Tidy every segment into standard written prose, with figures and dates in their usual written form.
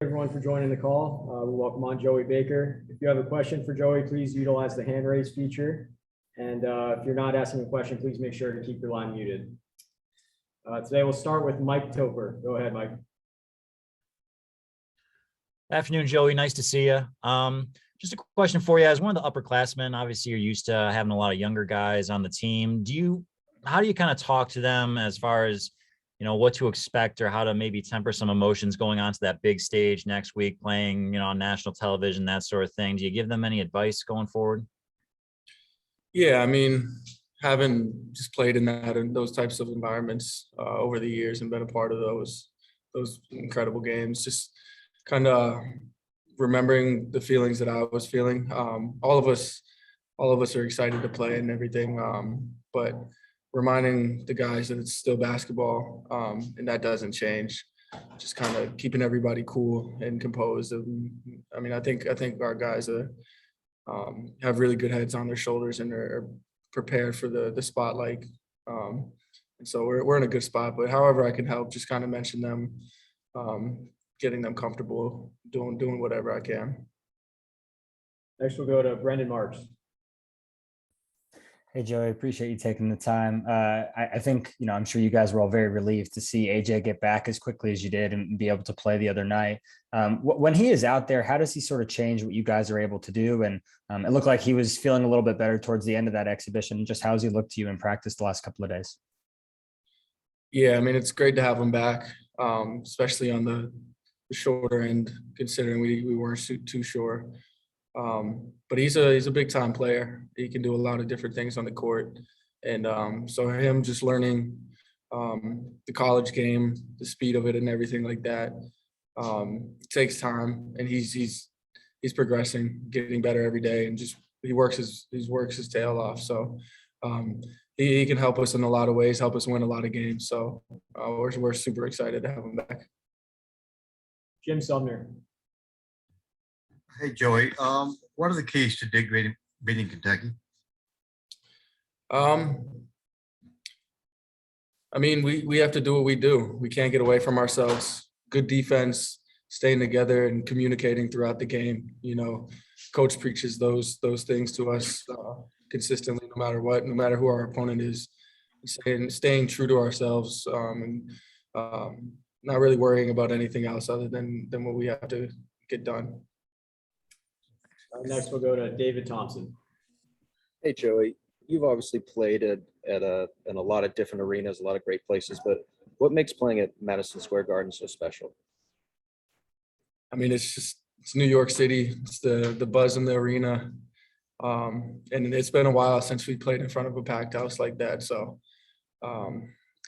Everyone for joining the call. We welcome on Joey Baker. If you have a question for Joey, please utilize the hand raise feature. And if you're not asking a question, please make sure to keep your line muted. Today we'll start with Mike Toper. Go ahead, Mike. Afternoon, Joey. Nice to see you. Just a question for you. As one of the upperclassmen, obviously you're used to having a lot of younger guys on the team. How do you kind of talk to them as far as, what to expect or how to maybe temper some emotions going on to that big stage next week, playing, on national television, that sort of thing? Do you give them any advice going forward? Yeah, I mean, having just played in those types of environments over the years and been a part of those incredible games, just kind of remembering the feelings that I was feeling. All of us are excited to play and everything, but reminding the guys that it's still basketball, and that doesn't change. Just kind of keeping everybody cool and composed. I mean, I think our guys have really good heads on their shoulders and are prepared for the spotlight. And so we're in a good spot. But however I can help, just kind of mention them, getting them comfortable, doing whatever I can. Next, we'll go to Brendan Marks. Hey, Joey, appreciate you taking the time. I think, I'm sure you guys were all very relieved to see AJ get back as quickly as you did and be able to play the other night. When he is out there, how does he sort of change what you guys are able to do? And it looked like he was feeling a little bit better towards the end of that exhibition. Just how has he looked to you in practice the last couple of days? Yeah, I mean, it's great to have him back, especially on the shorter end, considering we weren't too sure. But he's a big time player. He can do a lot of different things on the court. And so him just learning the college game, the speed of it and everything like that, takes time, and he's progressing, getting better every day, and just he works his tail off. So he can help us in a lot of ways, help us win a lot of games. So we're super excited to have him back. Jim Sumner. Hey, Joey. What are the keys to Degrading beating Kentucky? I mean, we have to do what we do. We can't get away from ourselves. Good defense, staying together and communicating throughout the game. Coach preaches those things to us consistently, no matter what, no matter who our opponent is. Staying true to ourselves, and not really worrying about anything else other than what we have to get done. Next, we'll go to David Thompson. Hey, Joey, you've obviously played in a lot of different arenas, a lot of great places, but what makes playing at Madison Square Garden so special? I mean, it's New York City. It's the buzz in the arena. And it's been a while since we played in front of a packed house like that. So, I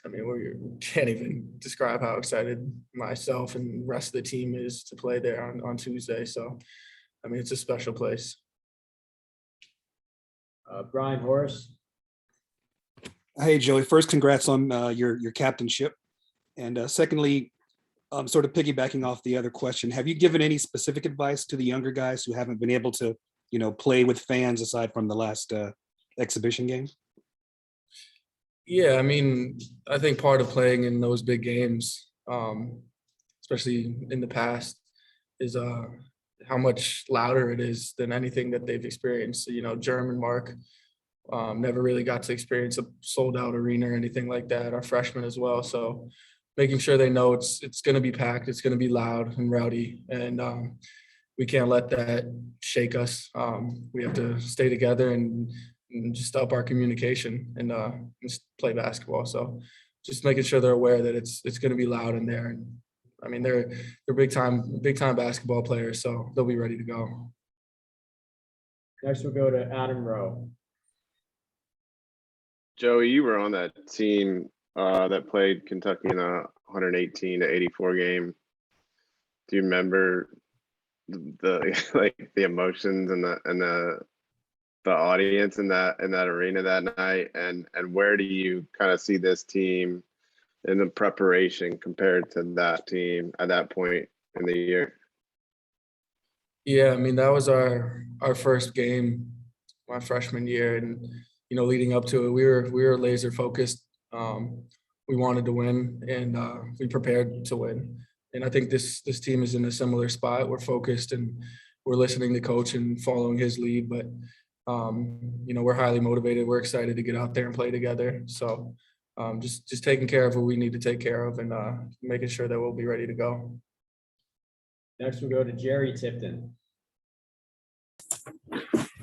mean, we can't even describe how excited myself and the rest of the team is to play there on Tuesday. So, I mean, it's a special place. Brian Horace. Hey, Joey. First, congrats on your captainship. And secondly, sort of piggybacking off the other question, have you given any specific advice to the younger guys who haven't been able to, play with fans aside from the last exhibition game? Yeah, I mean, I think part of playing in those big games, especially in the past, is how much louder it is than anything that they've experienced. Jerm and Mark never really got to experience a sold out arena or anything like that. Our freshmen as well. So making sure they know it's going to be packed, it's going to be loud and rowdy, and we can't let that shake us. We have to stay together and just up our communication and just play basketball. So just making sure they're aware that it's going to be loud in there. And I mean, they're big time basketball players, so they'll be ready to go. Next, we'll go to Adam Rowe. Joey, you were on that team that played Kentucky in a 118-84 game. Do you remember the emotions and the audience in that arena that night? And where do you kind of see this team in the preparation compared to that team at that point in the year? Yeah, I mean, that was our first game my freshman year, and leading up to it, we were laser focused. We wanted to win, and we prepared to win. I think this team is in a similar spot. We're focused and we're listening to coach and following his lead, but we're highly motivated. We're excited to get out there and play together. So just taking care of what we need to take care of and making sure that we'll be ready to go. Next, we'll go to Jerry Tipton.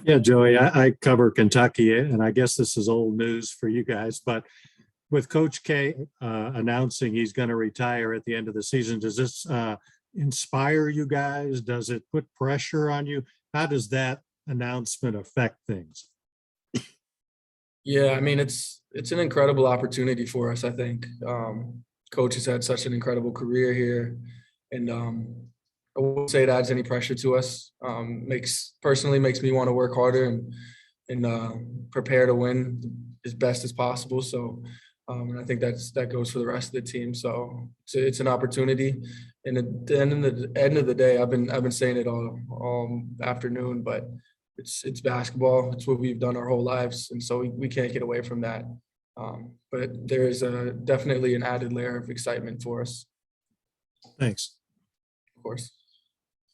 Yeah, Joey, I cover Kentucky, and I guess this is old news for you guys, but with Coach K announcing he's going to retire at the end of the season, does this inspire you guys? Does it put pressure on you? How does that announcement affect things? Yeah, I mean, it's an incredible opportunity for us, I think. Coach has had such an incredible career here, and I won't say it adds any pressure to us. Makes me want to work harder and prepare to win as best as possible. So, and I think that goes for the rest of the team. So it's an opportunity. And at the end of the day, I've been saying it all afternoon, but it's basketball. It's what we've done our whole lives, and so we can't get away from that. But there is definitely an added layer of excitement for us. Thanks. Of course.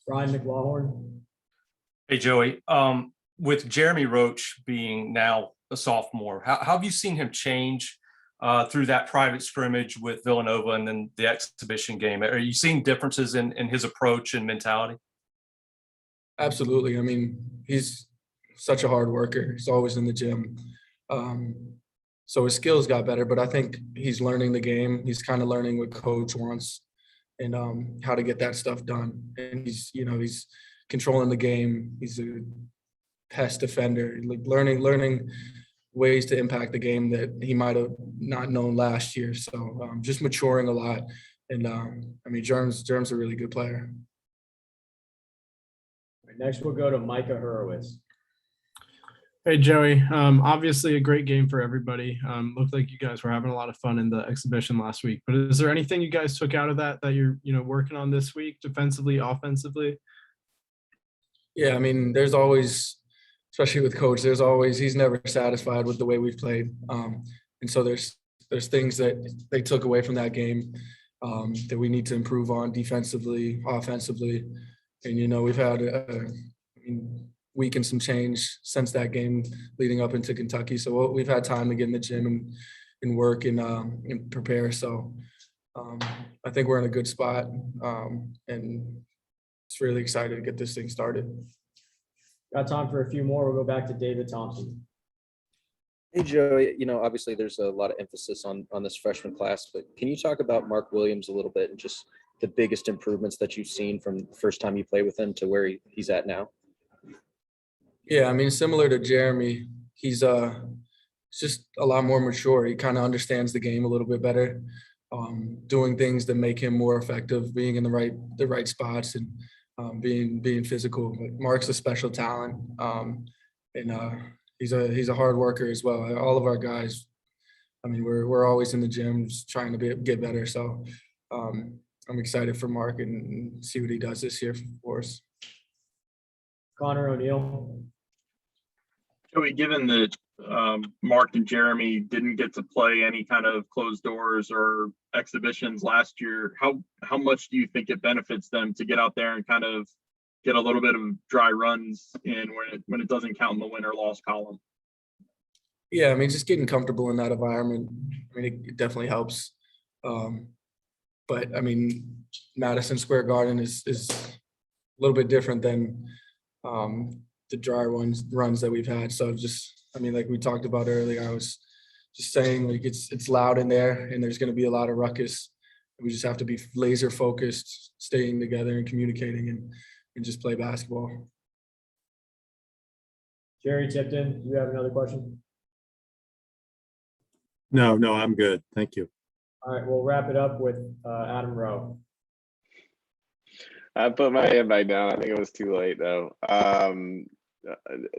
Ryan McLaughlin. Hey, Joey. With Jeremy Roach being now a sophomore, how have you seen him change through that private scrimmage with Villanova and then the exhibition game? Are you seeing differences in his approach and mentality? Absolutely. I mean, he's such a hard worker. He's always in the gym. So his skills got better, but I think he's learning the game. He's kind of learning what coach wants and how to get that stuff done. And he's controlling the game. He's a pest defender, like learning ways to impact the game that he might have not known last year. So just maturing a lot. And I mean, Germ's a really good player. Next, we'll go to Micah Horowitz. Hey, Joey. Obviously a great game for everybody. Looked like you guys were having a lot of fun in the exhibition last week, but is there anything you guys took out of that you're, working on this week, defensively, offensively? Yeah, I mean, there's always, especially with coach, he's never satisfied with the way we've played. And so there's things that they took away from that game that we need to improve on defensively, offensively. And, we've had a week and some change since that game leading up into Kentucky. So we've had time to get in the gym and work and prepare. So I think we're in a good spot and it's really excited to get this thing started. Got time for a few more. We'll go back to David Thompson. Hey, Joey, obviously there's a lot of emphasis on this freshman class, but can you talk about Mark Williams a little bit and just the biggest improvements that you've seen from the first time you played with him to where he's at now? Yeah, I mean, similar to Jeremy, he's just a lot more mature. He kind of understands the game a little bit better, doing things that make him more effective, being in the right spots and being physical. But Mark's a special talent, and he's a hard worker as well. All of our guys, I mean, we're always in the gym just trying to get better. So I'm excited for Mark and see what he does this year for us. Connor O'Neill. Joey, given that Mark and Jeremy didn't get to play any kind of closed doors or exhibitions last year, how much do you think it benefits them to get out there and kind of get a little bit of dry runs in when it doesn't count in the win or loss column? Yeah, I mean, just getting comfortable in that environment, I mean, it definitely helps. But I mean, Madison Square Garden is a little bit different than the dry runs that we've had. So I mean, like we talked about earlier, I was just saying, like, it's loud in there and there's going to be a lot of ruckus. We just have to be laser focused, staying together and communicating and just play basketball. Jerry Tipton, do you have another question? No, I'm good. Thank you. All right, we'll wrap it up with Adam Rowe. I put my hand back down. I think it was too late though.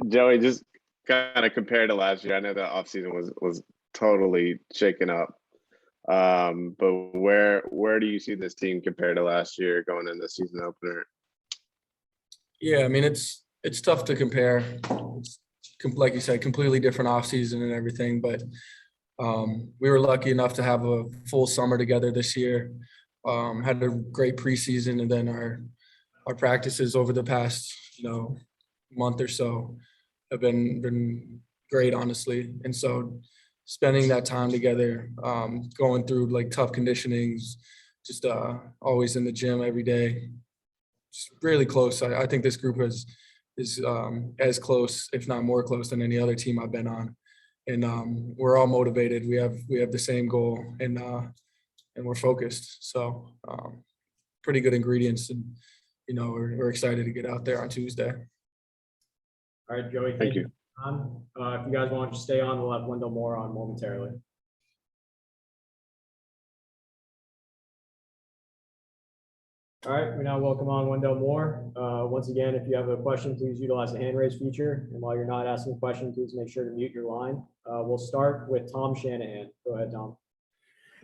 Joey, just kind of compared to last year, I know the offseason was totally shaken up. But where do you see this team compared to last year going into the season opener? Yeah, I mean, it's tough to compare. It's, like you said, completely different offseason and everything. But we were lucky enough to have a full summer together this year. Had a great preseason, and then our practices over the past month or so have been great, honestly. And so spending that time together, going through like tough conditionings, just always in the gym every day, just really close. I think this group is as close, if not more close, than any other team I've been on. And we're all motivated. We have the same goal, and we're focused. So pretty good ingredients, and we're excited to get out there on Tuesday. All right, Joey. Thank you. If you guys want to stay on, we'll have Wendell Moore on momentarily. All right, we now welcome on Wendell Moore. Once again, if you have a question, please utilize the hand raise feature. And while you're not asking a question, please make sure to mute your line. We'll start with Tom Shanahan. Go ahead, Tom.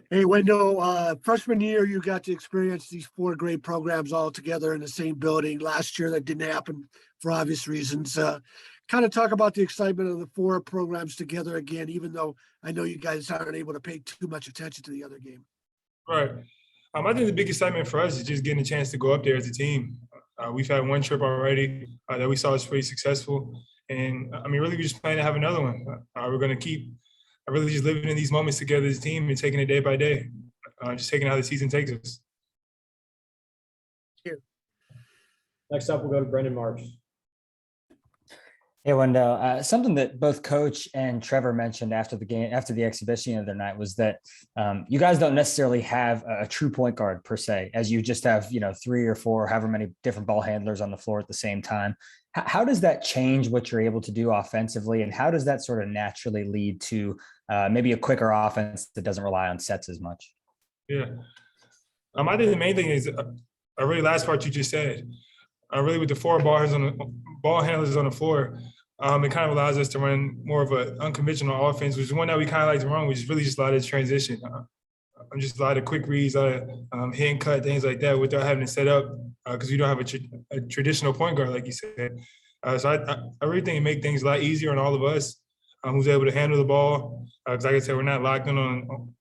Hey, Wendell, freshman year, you got to experience these 4 great programs all together in the same building. Last year, that didn't happen for obvious reasons. Kind of talk about the excitement of the 4 programs together again, even though I know you guys aren't able to pay too much attention to the other game. Right. I think the big excitement for us is just getting a chance to go up there as a team. We've had one trip already that we saw was pretty successful. And really, we just plan to have another one. We're going to keep really just living in these moments together as a team and taking it day by day, just taking how the season takes us. Thank you. Next up, we'll go to Brendan Marks. Hey, Wendell, something that both Coach and Trevor mentioned after the game, after the exhibition the other night, was that you guys don't necessarily have a true point guard per se, as you just have, 3 or 4, however many different ball handlers on the floor at the same time. How does that change what you're able to do offensively? And how does that sort of naturally lead to maybe a quicker offense that doesn't rely on sets as much? Yeah. I think the main thing is a really last part you just said. Really with the 4 ball handlers on the floor, it kind of allows us to run more of an unconventional offense, which is one that we kind of like to run, which is really just a lot of transition. Just a lot of quick reads, a lot of hand cut, things like that, without having to set up, because we don't have a traditional point guard, like you said. So I really think it makes things a lot easier on all of us who's able to handle the ball. Because like I said, we're not locked in on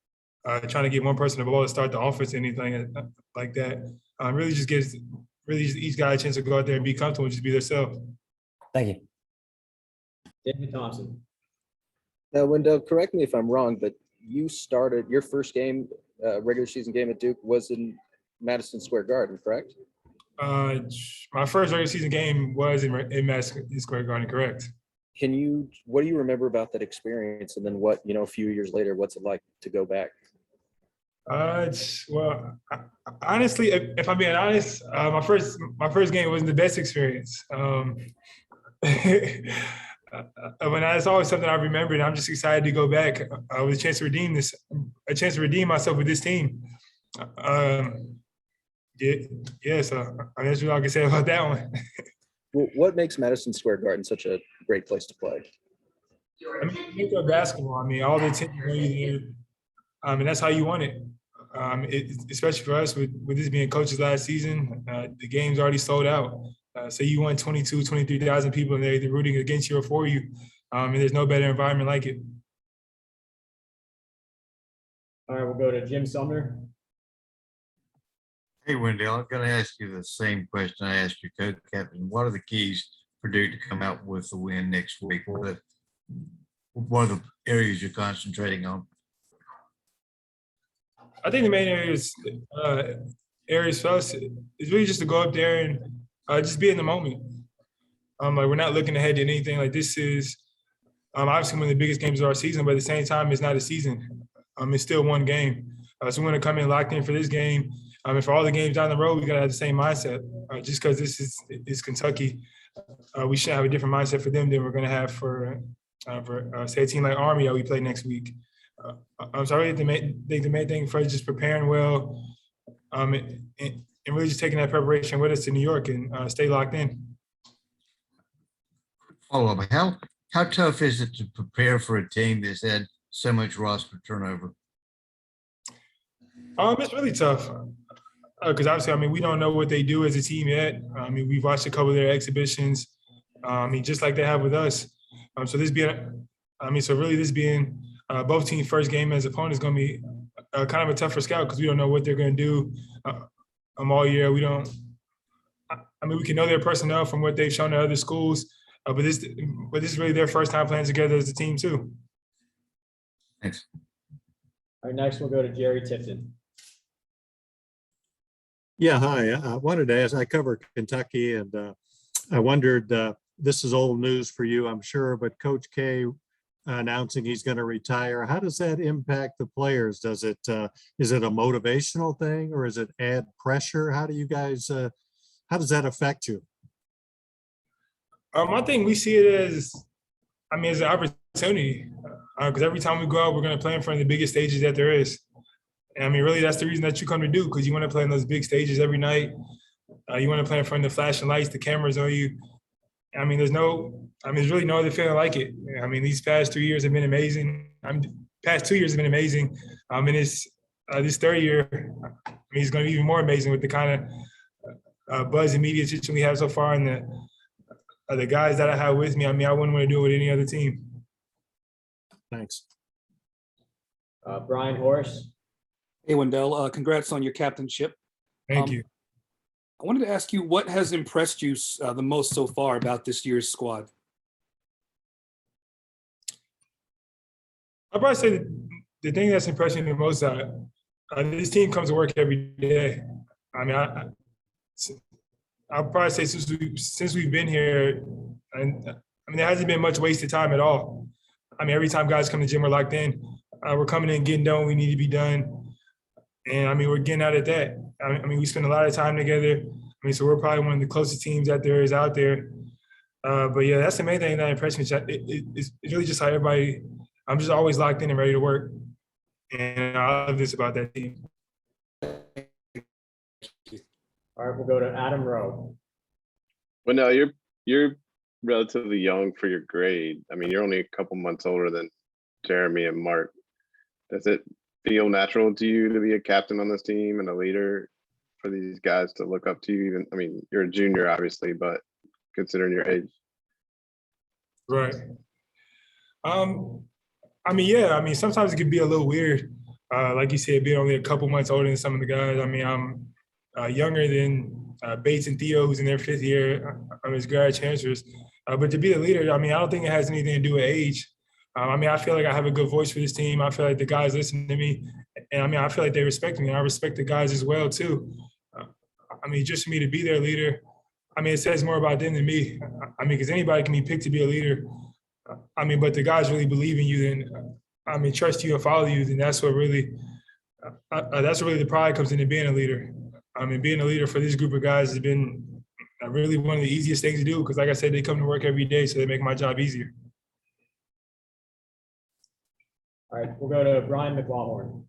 trying to get one person the ball to start the offense or anything like that. Really just gives each guy a chance to go out there and be comfortable and just be themselves. Thank you. David Thompson. Now, Wendell, correct me if I'm wrong, but you started your first game, regular season game at Duke, was in Madison Square Garden, correct? My first regular season game was in Madison Square Garden, correct. What do you remember about that experience? And then what, a few years later, what's it like to go back? Honestly, if I'm being honest, my first game wasn't the best experience. It's always something I remember, and I'm just excited to go back with a chance to redeem myself with this team. So that's what I can say about that one. Well, what makes Madison Square Garden such a great place to play? Basketball. All the attention there, and that's how you want it. Especially for us with this being coaches last season, the game's already sold out. Say you want 23,000 people and they're either rooting against you or for you, and there's no better environment like it. All right, we'll go to Jim Sumner. Hey, Wendell, I'm going to ask you the same question I asked your co-captain. What are the keys for Duke to come out with the win next week? What are the areas you're concentrating on? I think the main areas for us is really just to go up there and just be in the moment. We're not looking ahead to anything. Like, this is obviously one of the biggest games of our season, but at the same time, it's not a season. It's still one game. So we're going to come in locked in for this game. And for all the games down the road, we got to have the same mindset. Just because this is Kentucky, we should have a different mindset for them than we're going to have for say, a team like Army that we play next week. So I really think the main thing for us is just preparing well, and really just taking that preparation with us to New York and stay locked in. Follow up. How tough is it to prepare for a team that's had so much roster turnover? It's really tough because obviously, we don't know what they do as a team yet. We've watched a couple of their exhibitions, just like they have with us. So this being both teams' first game as opponents is going to be kind of a tougher scout because we don't know what they're going to do all year. We don't. I mean, we can know their personnel from what they've shown to other schools, but this is really their first time playing together as a team too. Thanks. All right, next we'll go to Jerry Tipton. Yeah, hi. I wanted to ask, I cover Kentucky and I wondered, this is old news for you, I'm sure, but Coach K announcing he's going to retire, how does that impact the players? Does it, is it a motivational thing or is it add pressure? How do you guys, how does that affect you? I think we see it as, I mean, as an opportunity because every time we go out, we're going to play in front of the biggest stages that there is. And I mean, really, that's the reason that you come to do, because you want to play in those big stages every night. You want to play in front of the flashing lights, the cameras on you. I mean, there's really no other feeling like it. I mean, these past 3 years have been amazing. Past 2 years have been amazing. And this third year, I mean, it's going to be even more amazing with the kind of buzz and media attention we have so far, and the guys that I have with me. I mean, I wouldn't want to do it with any other team. Thanks. Brian Horace. Hey, Wendell, congrats on your captainship. Thank you. I wanted to ask you, what has impressed you the most so far about this year's squad? I'd probably say the thing that's impressed me the most, this team comes to work every day. I mean, I'll probably say since we've been here, and I mean, there hasn't been much wasted time at all. I mean, every time guys come to the gym, we're locked in. We're coming in, getting done what we need to be done. And I mean, we're getting out of that. I mean, we spend a lot of time together. I mean, so we're probably one of the closest teams that there is out there. But yeah, that's the main thing that impressed me. It's really just how everybody, I'm just always locked in and ready to work. And I love this about that team. All right, we'll go to Adam Rowe. Well, no, you're relatively young for your grade. I mean, you're only a couple months older than Jeremy and Mark. Does it feel natural to you to be a captain on this team and a leader for these guys to look up to you? Even, I mean, you're a junior, obviously, but considering your age. Right. I mean, yeah, I mean, sometimes it can be a little weird. Like you said, being only a couple months older than some of the guys. I mean, I'm younger than Bates and Theo, who's in their fifth year. I'm his grad chancellors. But to be the leader, I mean, I don't think it has anything to do with age. I mean, I feel like I have a good voice for this team. I feel like the guys listen to me. And I mean, I feel like they respect me. And I respect the guys as well, too. I mean, just for me to be their leader, I mean, it says more about them than me. I mean, because anybody can be picked to be a leader. I mean, but the guys really believe in you, then I mean, trust you and follow you, then that's what really the pride comes into being a leader. I mean, being a leader for this group of guys has been really one of the easiest things to do, because like I said, they come to work every day, so they make my job easier. All right, we'll go to Brian McLaughlin.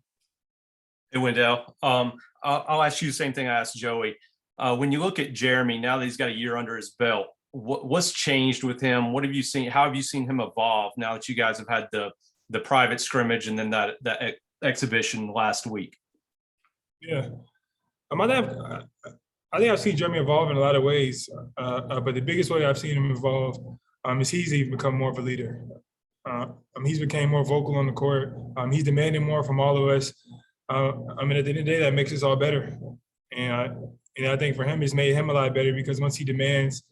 Hey, Wendell. I'll ask you the same thing I asked Joey. When you look at Jeremy, now that he's got a year under his belt, what's changed with him? What have you seen? How have you seen him evolve now that you guys have had the private scrimmage and then that exhibition last week? Yeah, I think I've seen Jeremy evolve in a lot of ways, but the biggest way I've seen him evolve is he's even become more of a leader. He's became more vocal on the court. He's demanding more from all of us. I mean, at the end of the day, that makes us all better. And I think for him, it's made him a lot better, because once he demands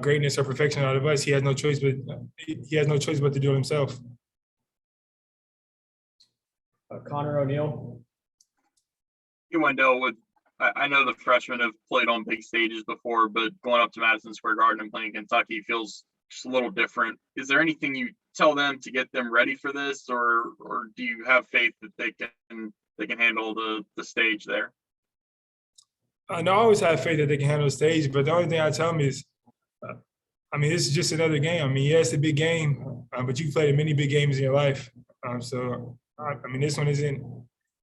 greatness or perfection out of us, he has no choice but to do it himself. Connor O'Neill. Hey, Wendell, I know the freshmen have played on big stages before, but going up to Madison Square Garden and playing Kentucky feels just a little different. Is there anything you tell them to get them ready for this, or do you have faith that they can handle the stage there? I always have faith that they can handle the stage, but the only thing I tell them is, I mean, this is just another game. I mean, yeah, it's a big game, but you've played many big games in your life. So, I mean, this one isn't,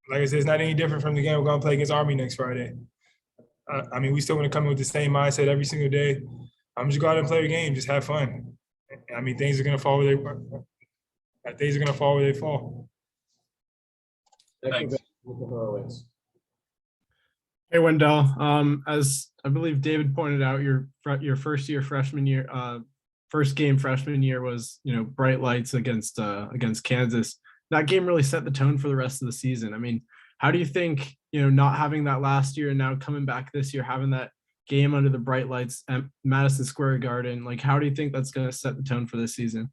like I said, it's not any different from the game we're going to play against Army next Friday. I mean, we still want to come in with the same mindset every single day. Just go out and play a game, just have fun. I mean, things are going to fall where they fall. Thanks. Hey, Wendell. As I believe David pointed out, your first game freshman year was, bright lights against Kansas. that game really set the tone for the rest of the season. I mean, how do you think, not having that last year and now coming back this year, having that game under the bright lights at Madison Square Garden, like how do you think that's going to set the tone for this season?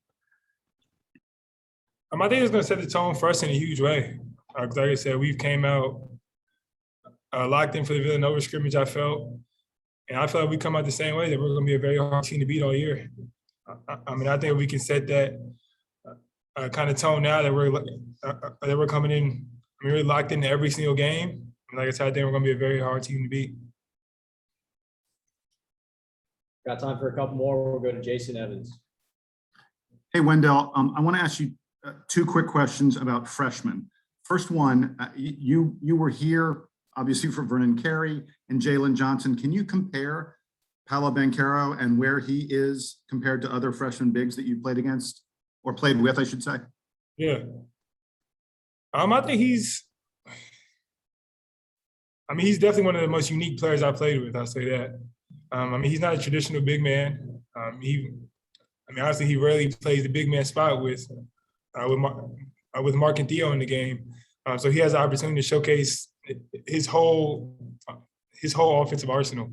I think it's going to set the tone for us in a huge way. Like I said, we've came out locked in for the Villanova scrimmage, I felt. And I feel like we come out the same way, that we're going to be a very hard team to beat all year. I think we can set that kind of tone now that we're coming in, really locked into every single game. And like I said, I think we're going to be a very hard team to beat. Got time for a couple more. We'll go to Jason Evans. Hey, Wendell, I want to ask you two quick questions about freshmen. First one, you were here, obviously, for Vernon Carey and Jalen Johnson. Can you compare Paolo Banchero and where he is compared to other freshman bigs that you played against, or played with, I should say? Yeah. I think he's definitely one of the most unique players I played with, I'll say that. He's not a traditional big man. Honestly, he rarely plays the big man spot with Mark and Theo in the game. So he has the opportunity to showcase his whole offensive arsenal.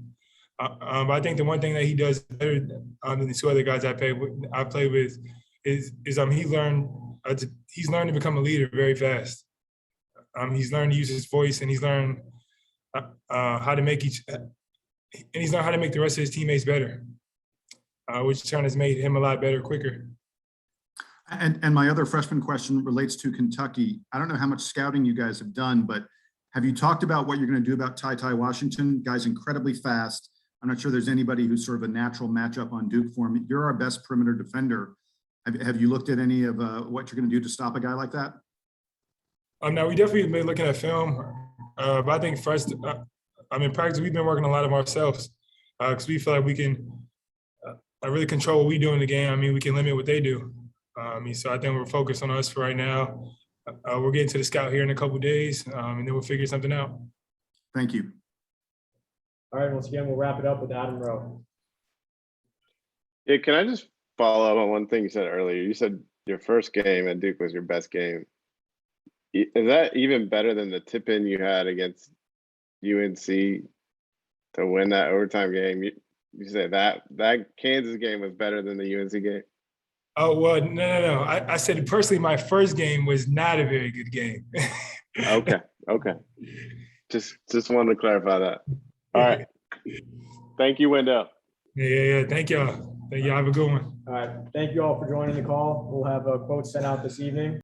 But I think the one thing that he does better than the two other guys I played with is he's learned to become a leader very fast. He's learned to use his voice, and he's learned how to make the rest of his teammates better, which in turn has made him a lot better quicker. And my other freshman question relates to Kentucky. I don't know how much scouting you guys have done, but have you talked about what you're going to do about Ty Washington? Guy's incredibly fast. I'm not sure there's anybody who's sort of a natural matchup on Duke for him. You're our best perimeter defender. Have you looked at any of what you're going to do to stop a guy like that? No, we definitely been looking at film. But I think first, in practice, we've been working a lot of ourselves because we feel like we can really control what we do in the game. We can limit what they do. So I think we're focused on us for right now. We're getting to the scout here in a couple of days, and then we'll figure something out. Thank you. All right, once again, we'll wrap it up with Adam Rowe. Yeah, can I just follow up on one thing you said earlier? You said your first game at Duke was your best game. Is that even better than the tip-in you had against UNC to win that overtime game? You said that Kansas game was better than the UNC game? Oh, well, no. I said personally, my first game was not a very good game. Okay. Just wanted to clarify that. All right. Thank you, Wendell. Yeah. Thank y'all. Have a good one. All right. Thank you all for joining the call. We'll have a quote sent out this evening.